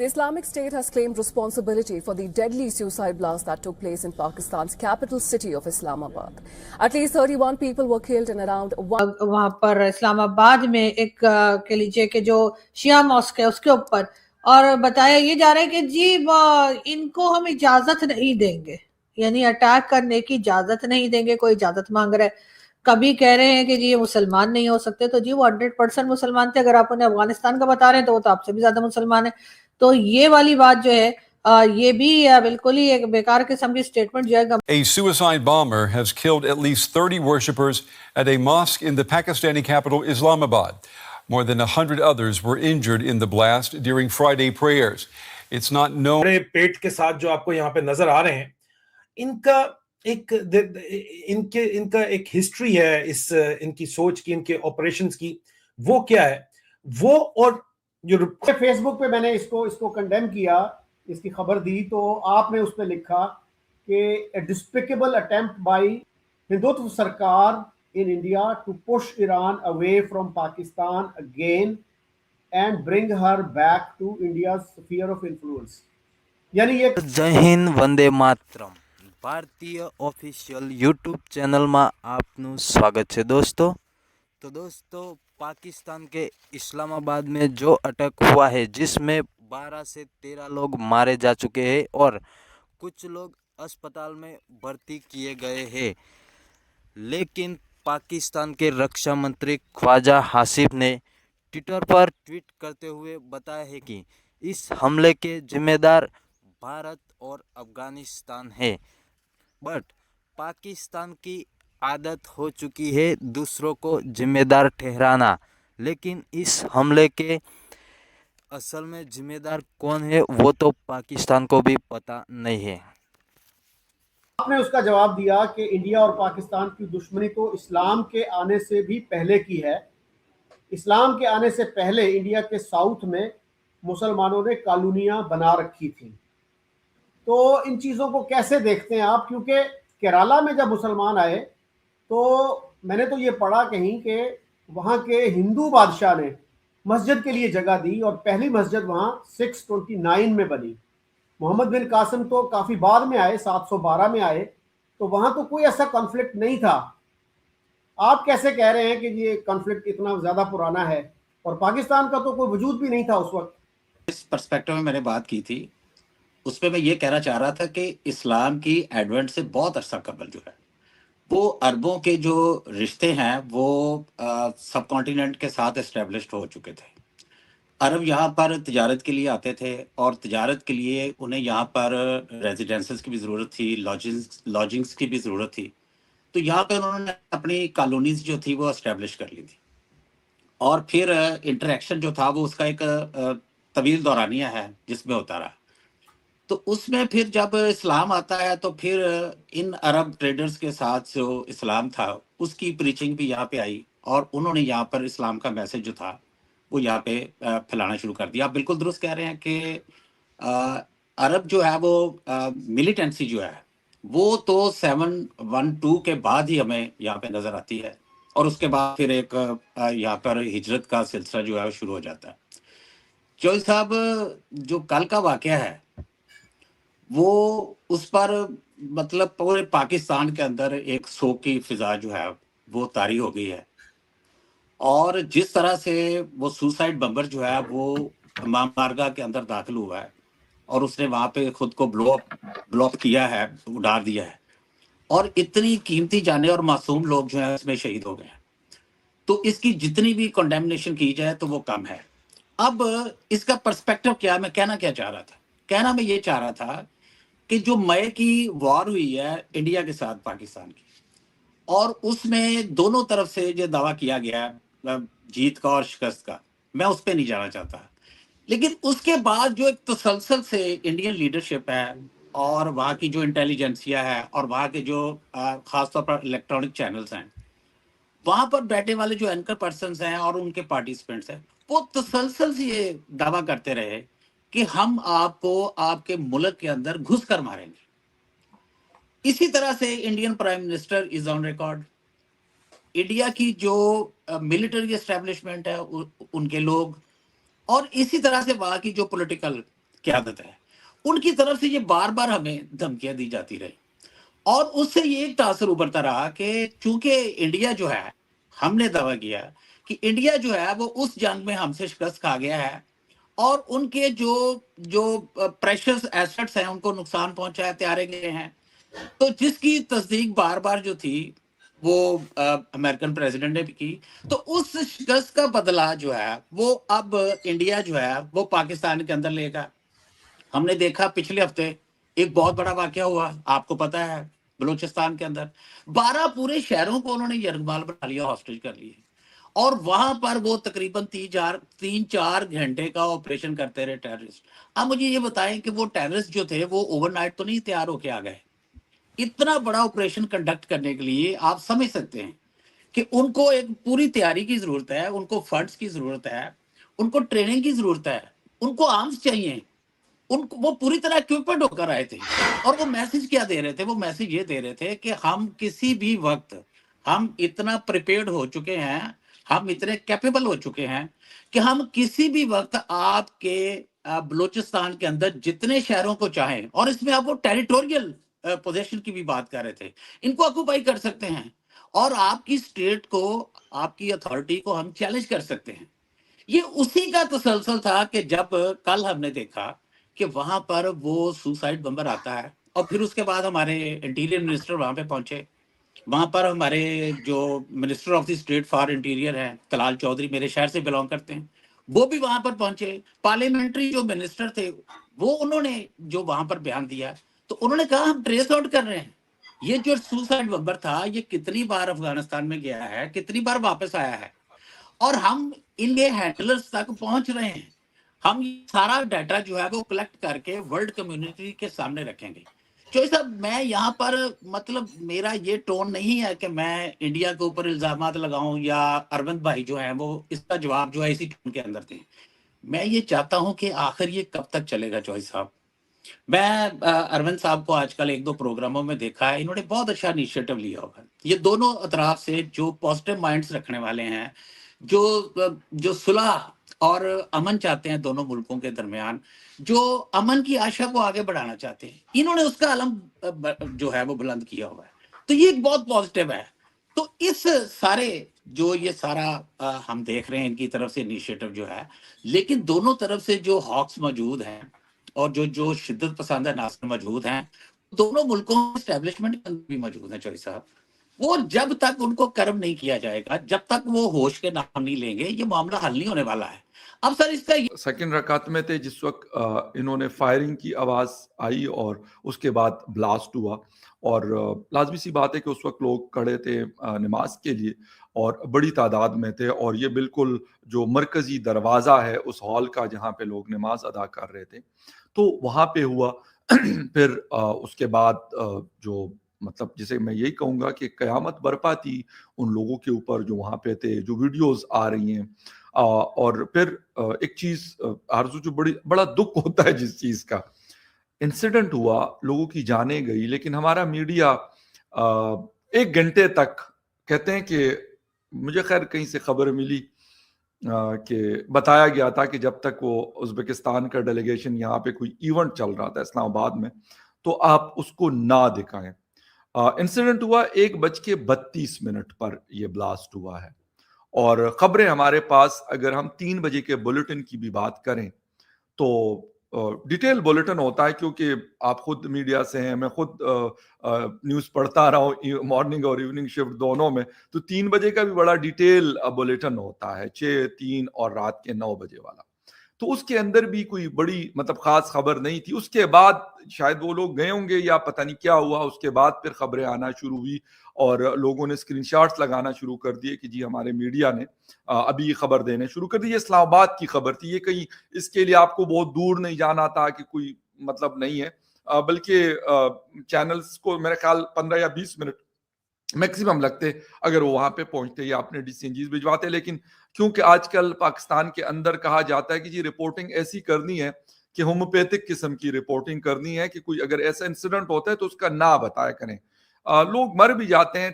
The Islamic State has claimed responsibility for the deadly suicide blast that took place in Pakistan's capital city of Islamabad. At least 31 people were killed and around वहां पर इस्लामाबाद में एक कह लीजिए कि जो शिया mask है उसके ऊपर, और बताया ये जा रहा है कि जी इनको हम इजाजत नहीं देंगे, यानी अटैक करने की इजाजत नहीं देंगे। कोई इजाजत मांग रहा है, कभी कह रहे हैं कि जी ये मुसलमान नहीं हो सकते, तो जी वो 100% मुसलमान थे। अगर आप उन्हें अफगानिस्तान का बता रहे हैं तो वो तो आपसे भी ज्यादा मुसलमान है। तो ये वाली बात जो है ये भी बिल्कुल ही एक बेकार किस्म की स्टेटमेंट जो है। A suicide bomber has killed at least 30 worshippers at a mosque in the Pakistani capital, Islamabad. More than 100 others were injured in the blast during Friday prayers. It's not known. पेट के साथ जो आपको यहाँ पे नजर आ रहे हैं, इनका एक हिस्ट्री है, इस इनकी सोच की, इनके ऑपरेशंस की। वो क्या है वो, और जो फेसबुक पे मैंने इसको कंडेम किया, इसकी खबर दी, तो आपने उस पे लिखा कि despicable attempt by Hindutva sarkar in India to push Iran away from Pakistan again and bring her back to India's sphere of influence. यानी ये जय हिंद, वंदे मातरम भारतीय ऑफिशियल यूट्यूब चैनल में आपનું स्वागत है दोस्तों। तो दोस्तों, पाकिस्तान के इस्लामाबाद में जो अटैक हुआ है जिसमें 12 से 13 लोग मारे जा चुके हैं और कुछ लोग अस्पताल में भर्ती किए गए हैं, लेकिन पाकिस्तान के रक्षा मंत्री ख्वाजा हासिफ ने ट्विटर पर ट्वीट करते हुए बताया है कि इस हमले के जिम्मेदार भारत और अफगानिस्तान है। बट पाकिस्तान की आदत हो चुकी है दूसरों को जिम्मेदार ठहराना, लेकिन इस हमले के असल में जिम्मेदार कौन है वो तो पाकिस्तान को भी पता नहीं है। आपने उसका जवाब दिया कि इंडिया और पाकिस्तान की दुश्मनी तो इस्लाम के आने से भी पहले की है। इस्लाम के आने से पहले इंडिया के साउथ में मुसलमानों ने कॉलोनियां बना रखी थी। तो इन चीज़ों को कैसे देखते हैं आप? क्योंकि केरला में जब मुसलमान आए तो मैंने तो ये पढ़ा कहीं कि वहाँ के हिंदू बादशाह ने मस्जिद के लिए जगह दी और पहली मस्जिद वहाँ 629 में बनी। मोहम्मद बिन कासिम तो काफ़ी बाद में आए, 712 में आए, तो वहाँ तो कोई ऐसा कॉन्फ्लिक्ट नहीं था। आप कैसे कह रहे हैं कि ये कॉन्फ्लिक्ट इतना ज़्यादा पुराना है और पाकिस्तान का तो कोई वजूद भी नहीं था उस वक्त? इस पर्सपेक्टिव में मैंने बात की थी, उसमें मैं ये कहना चाह रहा था कि इस्लाम की एडवेंट से बहुत अरसा कबल जो है वो अरबों के जो रिश्ते हैं वो सब कॉन्टिनेंट के साथ एस्टेब्लिश्ड हो चुके थे। अरब यहाँ पर तिजारत के लिए आते थे और तिजारत के लिए उन्हें यहाँ पर रेजिडेंसेस की भी ज़रूरत थी, लॉजिंग्स की भी ज़रूरत थी। तो यहाँ पर उन्होंने अपनी कॉलोनीज जो थी वो एस्टेब्लिश कर ली थी और फिर इंटरेक्शन जो था वो उसका एक तवील दौरानिया है जिसमें होता रहा। तो उसमें फिर जब इस्लाम आता है तो फिर इन अरब ट्रेडर्स के साथ जो इस्लाम था उसकी प्रीचिंग भी यहाँ पे आई और उन्होंने यहाँ पर इस्लाम का मैसेज जो था वो यहाँ पे फैलाना शुरू कर दिया। आप बिल्कुल दुरुस्त कह रहे हैं कि अरब जो है वो मिलिटेंसी जो है वो तो 712 के बाद ही हमें यहाँ पे नज़र आती है और उसके बाद फिर एक यहाँ पर हिजरत का सिलसिला जो है वो शुरू हो जाता है। चौधरी साहब, जो कल का वाकया है वो उस पर मतलब पूरे पाकिस्तान के अंदर एक शोक की फिजा जो है वो तारी हो गई है और जिस तरह से वो सुसाइड बम्बर जो है वो इमाम बारगाह के अंदर दाखिल हुआ है और उसने वहाँ पे खुद को ब्लॉक किया है, उड़ा दिया है और इतनी कीमती जाने और मासूम लोग जो है उसमें शहीद हो गए हैं। तो इसकी जितनी भी कंडेमनेशन की जाए तो वो कम है। अब इसका पर्सपेक्टिव क्या, मैं कहना क्या चाह रहा था? कहना मैं ये चाह रहा था कि जो मई की वॉर हुई है इंडिया के साथ पाकिस्तान की और उसमें दोनों तरफ से जो दावा किया गया जीत का और शिकस्त का, मैं उस पर नहीं जाना चाहता, लेकिन उसके बाद जो एक तसलसल से इंडियन लीडरशिप है और वहाँ की जो इंटेलिजेंसिया है और वहाँ के जो खासतौर पर इलेक्ट्रॉनिक चैनल्स हैं, वहाँ पर बैठे वाले जो एंकर पर्सन हैं और उनके पार्टिसिपेंट्स हैं, वो तसलसल से ये दावा करते रहे कि हम आपको आपके मुल्क के अंदर घुस कर मारेंगे। इसी तरह से Indian prime minister is on record, India की जो मिलिट्री एस्टेब्लिशमेंट है उनके लोग और इसी तरह से वहाँ की जो पॉलिटिकल क़यादत है, उनकी तरफ से ये बार-बार हमें धमकियाँ दी जाती रही। और उससे ये एक तासुर उभरता रहा कि चूँकि इंडिया जो है, हमने दावा किया कि इंडिया जो है वो उस जंग में हमसे शिकस्त खा गया है और उनके जो जो प्रेशियस एसेट्स हैं उनको नुकसान पहुँचाए त्यारे गए हैं। तो जिसकी तस्दीक बार-बार जो थी वो अमेरिकन प्रेसिडेंट ने भी की। तो उस शिकस्त का बदला जो है वो अब इंडिया जो है वो पाकिस्तान के अंदर लेगा। हमने देखा पिछले हफ्ते एक बहुत बड़ा वाकया हुआ, आपको पता है, बलूचिस्तान के अंदर 12 पूरे शहरों को उन्होंने यरगमाल बना लिया, हॉस्टेज कर लिए और वहां पर वो तकरीबन 3-4 घंटे का ऑपरेशन करते रहे टेररिस्ट। अब मुझे ये बताएं कि वो टेररिस्ट जो थे वो ओवरनाइट तो नहीं तैयार होके आ गए। इतना बड़ा ऑपरेशन कंडक्ट करने के लिए आप समझ सकते हैं कि उनको एक पूरी तैयारी की जरूरत है, उनको फंड्स की जरूरत है, उनको ट्रेनिंग की जरूरत है, उनको आर्म्स चाहिए, उनको वो पूरी तरह इक्विपमेंट होकर आए थे। और वो मैसेज क्या दे रहे थे? वो मैसेज ये दे रहे थे कि हम किसी भी वक्त, हम इतना प्रिपेयर्ड हो चुके हैं, हम इतने कैपेबल हो चुके हैं कि हम किसी भी वक्त आपके बलूचिस्तान के अंदर जितने शहरों को चाहें, और इसमें आप वो टेरिटोरियल पोजीशन की भी बात कर रहे थे, इनको ऑक्यूपाई कर सकते हैं और आपकी स्टेट को, आपकी अथॉरिटी को हम चैलेंज कर सकते हैं। ये उसी का तसलसल था कि जब कल हमने देखा कि वहां पर वो सुसाइड बम्बर आता है और फिर उसके बाद हमारे इंटीरियर मिनिस्टर वहां पे पहुंचे। वहां पर हमारे जो minister of the state for interior हैं तलाल चौधरी, मेरे शहर से बिलोंग करते हैं, वो भी वहां पर पहुंचे। पार्लियामेंट्री जो मिनिस्टर थे वो, उन्होंने जो वहां पर बयान दिया तो उन्होंने कहा हम ट्रेस आउट कर रहे हैं ये जो सुसाइड बम्बर था ये कितनी बार अफगानिस्तान में गया है, कितनी बार वापस आया है, और हम इनके हैंडलर्स तक पहुंच रहे हैं। हम ये सारा डाटा जो है वो कलेक्ट करके वर्ल्ड कम्युनिटी के सामने रखेंगे। चौधरी साहब, मैं यहाँ पर मतलब मेरा ये टोन नहीं है कि मैं इंडिया के ऊपर इल्जामात लगाऊं या अरविंद भाई जो है वो इसका जवाब जो है इसी टोन के अंदर दें। मैं ये चाहता हूं कि आखिर ये कब तक चलेगा चौधरी साहब। मैं अरविंद साहब को आजकल 1-2 प्रोग्रामों में देखा है, इन्होंने बहुत अच्छा इनिशिएटिव लिया होगा। ये दोनों अतराफ से जो पॉजिटिव माइंड्स रखने वाले हैं, जो सुलह और अमन चाहते हैं दोनों मुल्कों के दरमियान, जो अमन की आशा को आगे बढ़ाना चाहते हैं, इन्होंने उसका अलम जो है वो बुलंद किया हुआ है। तो ये एक बहुत पॉजिटिव है। तो इस सारे जो ये सारा हम देख रहे हैं इनकी तरफ से इनिशिएटिव जो है, लेकिन दोनों तरफ से जो हॉक्स मौजूद हैं और जो शिद्दत पसंद नासर मौजूद हैं, दोनों मुल्कों एस्टेब्लिशमेंट भी मौजूद हैं चौधरी साहब। वो जब तक उनको कर्म नहीं किया जाएगा, जब तक वो होश के नाम नहीं लेंगे, ये मामला हल नहीं होने वाला है। अब सर इसका सेकंड रकात में थे जिस वक्त इन्होंने फायरिंग की आवाज आई और उसके बाद ब्लास्ट हुआ, और लाजमी सी बात है कि उस वक्त लोग खड़े थे नमाज के लिए और बड़ी तादाद में थे, और ये बिल्कुल जो मरकजी दरवाज़ा है उस हॉल का जहाँ पे लोग नमाज अदा कर रहे थे, तो वहाँ पे हुआ। फिर उसके बाद जो मतलब जिसे मैं यही कहूँगा कि क़यामत बरपा थी उन लोगों के ऊपर जो वहाँ पे थे, जो वीडियोस आ रही हैं। और फिर एक चीज़ आरज़ू, जो बड़ा दुख होता है जिस चीज़ का, इंसिडेंट हुआ, लोगों की जानें गई, लेकिन हमारा मीडिया 1 घंटे तक, कहते हैं कि मुझे खैर कहीं से खबर मिली कि बताया गया था कि जब तक वो उज़्बेकिस्तान का डेलीगेशन यहाँ पे कोई इवेंट चल रहा था इस्लामाबाद में, तो आप उसको ना दिखाएं। इंसिडेंट हुआ 1:32 पर ये ब्लास्ट हुआ है, और खबरें हमारे पास, अगर हम 3 बजे के बुलेटिन की भी बात करें तो डिटेल बुलेटिन होता है, क्योंकि आप खुद मीडिया से हैं, मैं खुद न्यूज़ पढ़ता रहा हूँ मॉर्निंग और इवनिंग शिफ्ट दोनों में, तो 3 बजे का भी बड़ा डिटेल बुलेटिन होता है, 6, 3 और रात के 9 बजे वाला। तो उसके अंदर भी कोई बड़ी मतलब खास खबर नहीं थी। उसके बाद शायद वो लोग गए होंगे या पता नहीं क्या हुआ, उसके बाद फिर खबरें आना शुरू हुई और लोगों ने स्क्रीनशॉट्स लगाना शुरू कर दिए कि जी हमारे मीडिया ने अभी ये खबर देने शुरू कर दी। ये इस्लामाबाद की खबर थी, ये कहीं इसके लिए आपको बहुत दूर नहीं जाना था कि कोई मतलब नहीं है, बल्कि चैनल्स को मेरे ख्याल 15 या 20 मिनट मैक्सिमम लगते अगर वो वहां पे पहुंचते या अपने डीसीएनजीज भिजवाते। लेकिन क्योंकि आजकल पाकिस्तान के अंदर कहा जाता है कि जी रिपोर्टिंग ऐसी करनी है कि होम्योपैथिक किस्म की रिपोर्टिंग करनी है, कि कोई अगर ऐसा इंसिडेंट होता है तो उसका ना बताया करें। लोग मर भी जाते हैं।